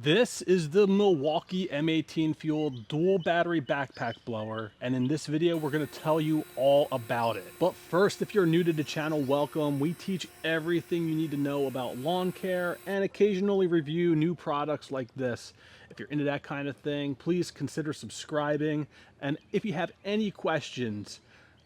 This is the Milwaukee M18 Fuel dual battery backpack blower, and in this video we're going to tell you all about it. But first, if you're new to the channel, welcome. We teach everything you need to know about lawn care and occasionally review new products like this. If you're into that kind of thing, please consider subscribing, and if you have any questions,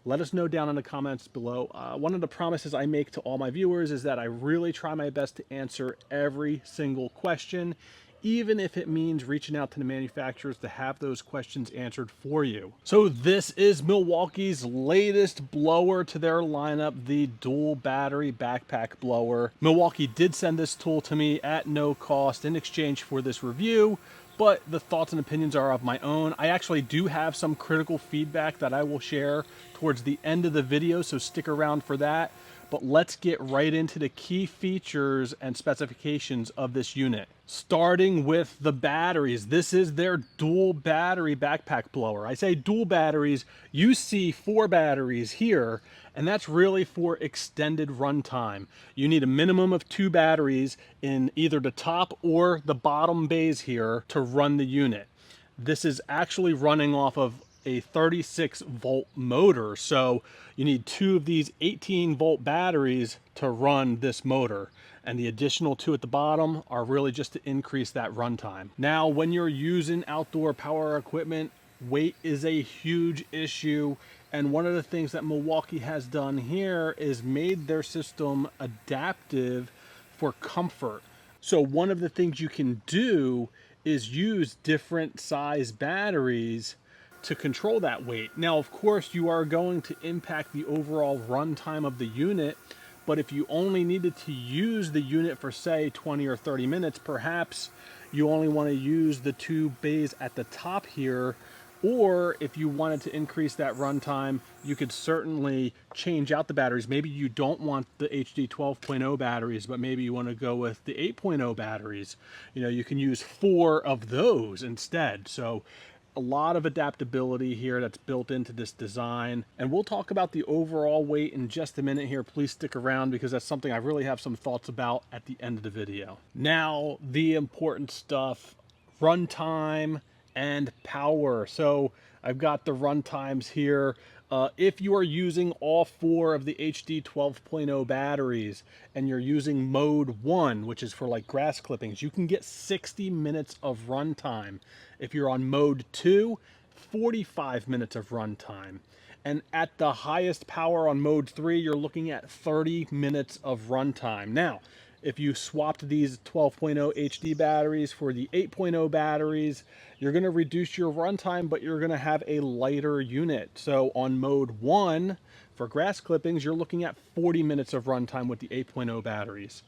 let us know down in the comments below. One of the promises I make to all my viewers is that I really try my best to answer every single question, even if it means reaching out to the manufacturers to have those questions answered for you. So this is Milwaukee's latest blower to their lineup, the dual battery backpack blower. Milwaukee did send this tool to me at no cost in exchange for this review, but the thoughts and opinions are of my own. I actually do have some critical feedback that I will share towards the end of the video, so stick around for that. But let's get right into the key features and specifications of this unit. Starting with the batteries. This is their dual battery backpack blower. I say dual batteries, you see 4 batteries here, and that's really for extended runtime. You need a minimum of 2 batteries in either the top or the bottom bays here to run the unit. This is actually running off of a 36 volt motor, so you need 2 of these 18 volt batteries to run this motor, and the additional 2 at the bottom are really just to increase that runtime. Now, when you're using outdoor power equipment, weight is a huge issue, and one of the things that Milwaukee has done here is made their system adaptive for comfort. So one of the things you can do is use different size batteries to control that weight. Now, of course, you are going to impact the overall runtime of the unit, but if you only needed to use the unit for, say, 20 or 30 minutes, perhaps you only want to use the 2 bays at the top here, or if you wanted to increase that runtime, you could certainly change out the batteries. Maybe you don't want the HD 12.0 batteries, but maybe you want to go with the 8.0 batteries. You know, you can use 4 of those instead. So a lot of adaptability here that's built into this design, and we'll talk about the overall weight in just a minute here. Please stick around because that's something I really have some thoughts about at the end of the video. Now, the important stuff: runtime and power. So I've got the run times here. If you are using all 4 of the HD 12.0 batteries and you're using mode 1, which is for like grass clippings, you can get 60 minutes of runtime. If you're on mode 2, 45 minutes of runtime. And at the highest power on mode 3, you're looking at 30 minutes of runtime. Now, if you swapped these 12.0 HD batteries for the 8.0 batteries, you're going to reduce your runtime, but you're going to have a lighter unit. So on mode 1, for grass clippings, you're looking at 40 minutes of runtime with the 8.0 batteries.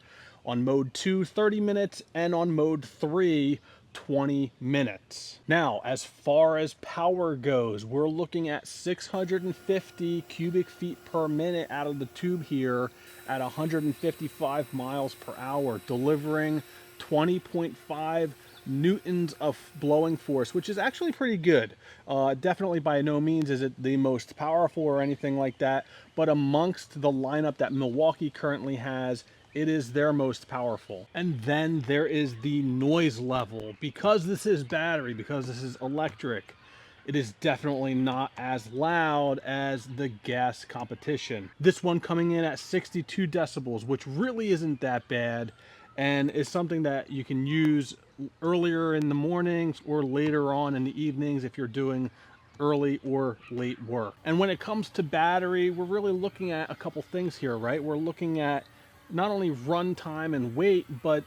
On mode 2, 30 minutes, and on mode 3, 20 minutes. Now, as far as power goes, we're looking at 650 cubic feet per minute out of the tube here at 155 miles per hour, delivering 20.5 newtons of blowing force, which is actually pretty good. Definitely by no means is it the most powerful or anything like that, but amongst the lineup that Milwaukee currently has, it is their most powerful. And then there is the noise level. Because this is battery, because this is electric, it is definitely not as loud as the gas competition. This one coming in at 62 decibels, which really isn't that bad, and is something that you can use earlier in the mornings or later on in the evenings if you're doing early or late work. And when it comes to battery, we're really looking at a couple things here, right? We're looking at not only runtime and weight, but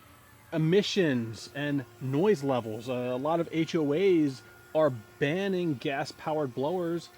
emissions and noise levels. A lot of HOAs are banning gas-powered blowers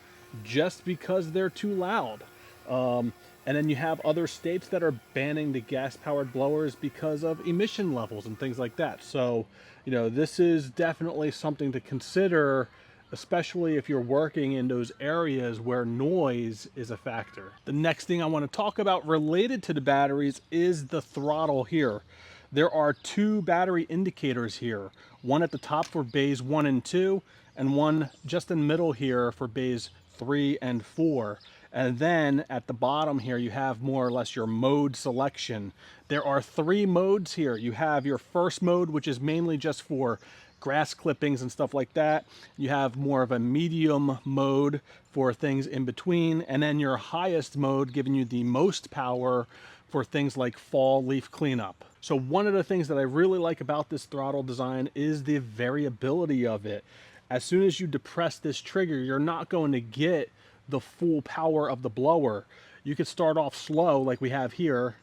just because they're too loud. And then you have other states that are banning the gas-powered blowers because of emission levels and things like that. So, you know, this is definitely something to consider, especially if you're working in those areas where noise is a factor. The next thing I want to talk about related to the batteries is the throttle here. There are 2 battery indicators here, one at the top for bays 1 and 2, and one just in the middle here for bays 3 and 4. And then at the bottom here, you have more or less your mode selection. There are 3 modes here. You have your first mode, which is mainly just for grass clippings and stuff like that. You have more of a medium mode for things in between. And then your highest mode giving you the most power for things like fall leaf cleanup. So one of the things that I really like about this throttle design is the variability of it. As soon as you depress this trigger, you're not going to get the full power of the blower. You could start off slow like we have here,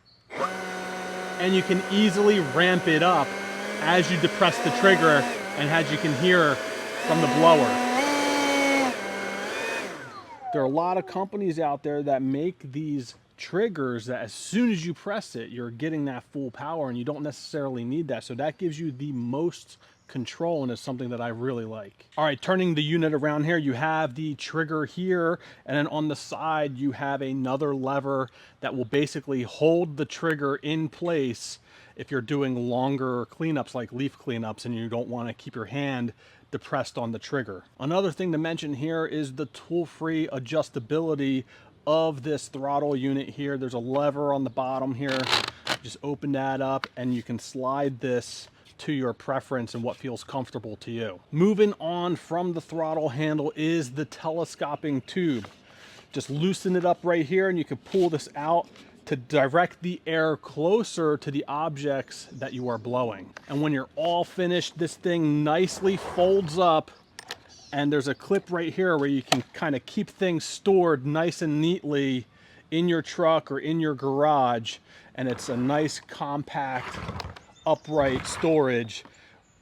and you can easily ramp it up as you depress the trigger and as you can hear from the blower. There are a lot of companies out there that make these triggers that as soon as you press it, you're getting that full power, and you don't necessarily need that. So that gives you the most control, and is something that I really like. All right, turning the unit around here, you have the trigger here, and then on the side you have another lever that will basically hold the trigger in place if you're doing longer cleanups like leaf cleanups and you don't want to keep your hand depressed on the trigger. Another thing to mention here is the tool-free adjustability of this throttle unit here. There's a lever on the bottom here. Just open that up and you can slide this to your preference and what feels comfortable to you. Moving on from the throttle handle is the telescoping tube. Just loosen it up right here and you can pull this out to direct the air closer to the objects that you are blowing. And when you're all finished, this thing nicely folds up, and there's a clip right here where you can kind of keep things stored nice and neatly in your truck or in your garage. And it's a nice compact upright storage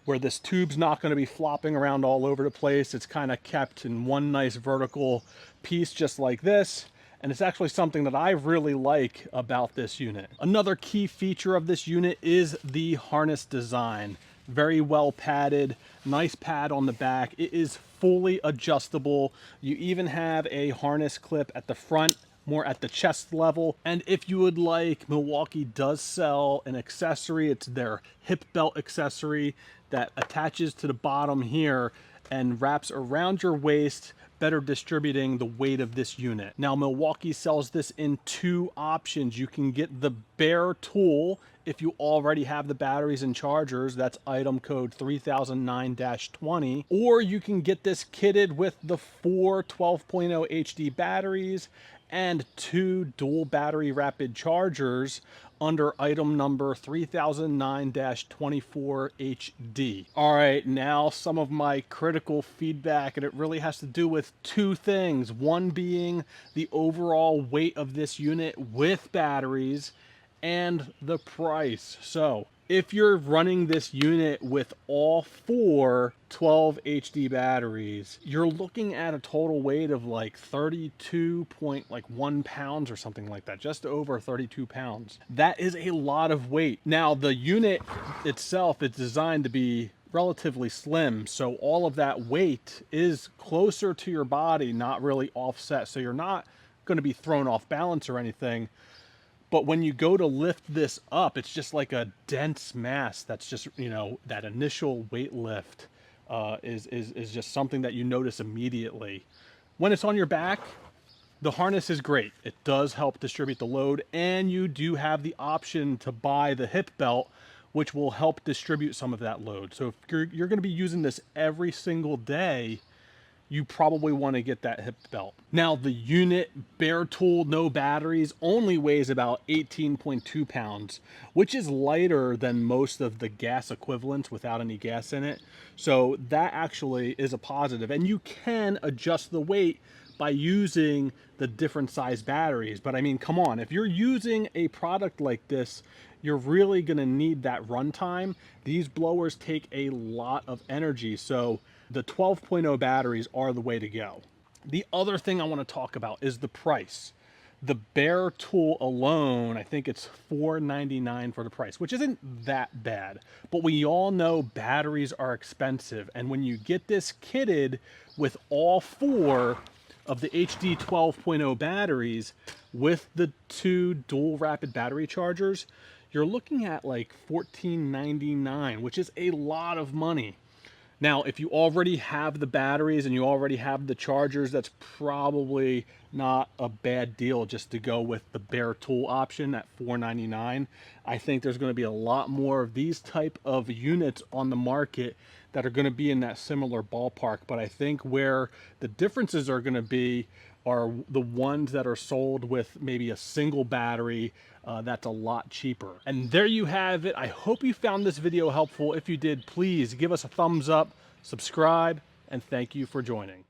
where this tube's not going to be flopping around all over the place. It's kind of kept in one nice vertical piece just like this. And it's actually something that I really like about this unit. Another key feature of this unit is the harness design. Very well padded, nice pad on the back. It is fully adjustable. You even have a harness clip at the front, more at the chest level. And if you would like, Milwaukee does sell an accessory. It's their hip belt accessory that attaches to the bottom here and wraps around your waist, better distributing the weight of this unit. Now, Milwaukee sells this in 2 options. You can get the bare tool if you already have the batteries and chargers. That's item code 3009-20. Or you can get this kitted with the 4 12.0 HD batteries and 2 dual battery rapid chargers under item number 3009-24HD. All right, now some of my critical feedback, and it really has to do with 2 things. One being the overall weight of this unit with batteries and the price. So if you're running this unit with all 4 12 HD batteries, you're looking at a total weight of like 32.1 pounds or something like that, just over 32 pounds. That is a lot of weight. Now, the unit itself is designed to be relatively slim, so all of that weight is closer to your body, not really offset. So you're not going to be thrown off balance or anything. But when you go to lift this up, it's just like a dense mass. That's just, you know, that initial weight lift is just something that you notice immediately. When it's on your back, the harness is great. It does help distribute the load, and you do have the option to buy the hip belt, which will help distribute some of that load. So if you're going to be using this every single day, you probably want to get that hip belt. Now, the unit, bare tool, no batteries, only weighs about 18.2 pounds, which is lighter than most of the gas equivalents without any gas in it. So that actually is a positive. And you can adjust the weight by using the different size batteries. But I mean, come on, if you're using a product like this, you're really gonna need that runtime. These blowers take a lot of energy, so the 12.0 batteries are the way to go. The other thing I want to talk about is the price. The bare tool alone, I think it's $4.99 for the price, which isn't that bad. But we all know batteries are expensive, and when you get this kitted with all 4 of the HD 12.0 batteries with the 2 dual rapid battery chargers, you're looking at like $14.99, which is a lot of money. Now, if you already have the batteries and you already have the chargers, that's probably not a bad deal just to go with the bare tool option at $4.99. I think there's going to be a lot more of these type of units on the market that are going to be in that similar ballpark. But I think where the differences are going to be are the ones that are sold with maybe a single battery that's a lot cheaper. And there you have it. I hope you found this video helpful. If you did, please give us a thumbs up, subscribe, and thank you for joining.